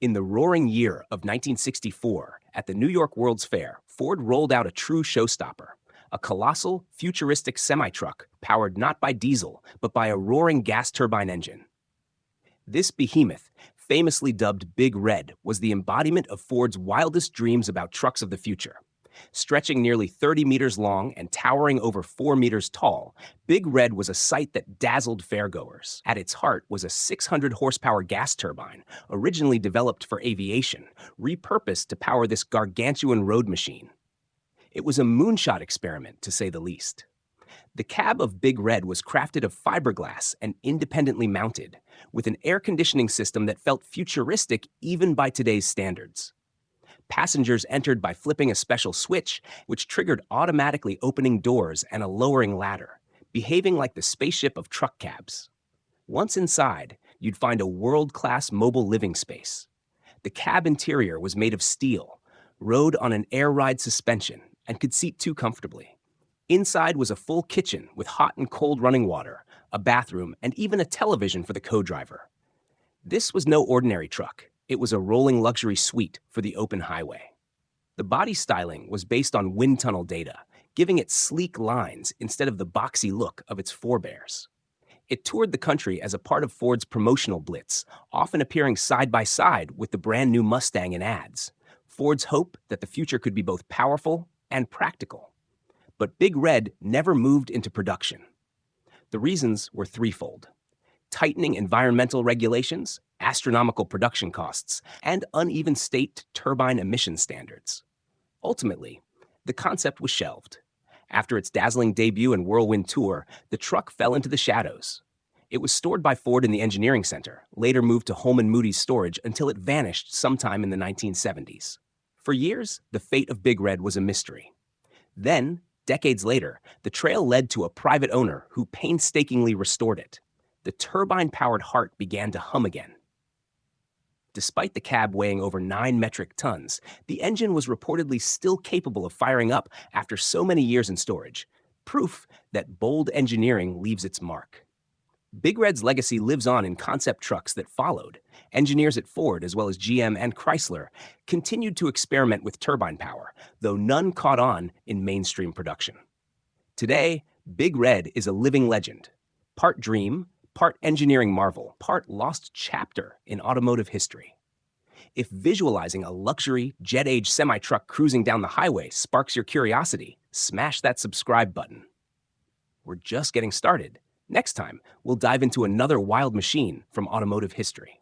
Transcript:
In the roaring year of 1964, at the New York World's Fair, Ford rolled out a true showstopper, a colossal, futuristic semi-truck powered not by diesel, but by a roaring gas turbine engine. This behemoth, famously dubbed Big Red, was the embodiment of Ford's wildest dreams about trucks of the future. Stretching nearly 30 meters long and towering over 4 meters tall, Big Red was a sight that dazzled fairgoers. At its heart was a 600 horsepower gas turbine, originally developed for aviation, repurposed to power this gargantuan road machine. It was a moonshot experiment, to say the least. The cab of Big Red was crafted of fiberglass and independently mounted, with an air conditioning system that felt futuristic even by today's standards. Passengers entered by flipping a special switch, which triggered automatically opening doors and a lowering ladder, behaving like the spaceship of truck cabs. Once inside, you'd find a world-class mobile living space. The cab interior was made of steel, rode on an air ride suspension, and could seat two comfortably. Inside was a full kitchen with hot and cold running water, a bathroom, and even a television for the co-driver. This was no ordinary truck. It was a rolling luxury suite for the open highway. The body styling was based on wind tunnel data, giving it sleek lines instead of the boxy look of its forebears. It toured the country as a part of Ford's promotional blitz, often appearing side by side with the brand new Mustang in ads. Ford's hope that the future could be both powerful and practical. But Big Red never moved into production. The reasons were threefold: tightening environmental regulations, astronomical production costs, and uneven state turbine emission standards. Ultimately, the concept was shelved. After its dazzling debut and whirlwind tour, the truck fell into the shadows. It was stored by Ford in the engineering center, later moved to Holman Moody's storage until it vanished sometime in the 1970s. For years, the fate of Big Red was a mystery. Then, decades later, the trail led to a private owner who painstakingly restored it. The turbine-powered heart began to hum again. Despite the cab weighing over 9 metric tons, the engine was reportedly still capable of firing up after so many years in storage, proof that bold engineering leaves its mark. Big Red's legacy lives on in concept trucks that followed. Engineers at Ford, as well as GM and Chrysler, continued to experiment with turbine power, though none caught on in mainstream production. Today, Big Red is a living legend, part dream, part engineering marvel, part lost chapter in automotive history. If visualizing a luxury, jet-age semi-truck cruising down the highway sparks your curiosity, smash that subscribe button. We're just getting started. Next time, we'll dive into another wild machine from automotive history.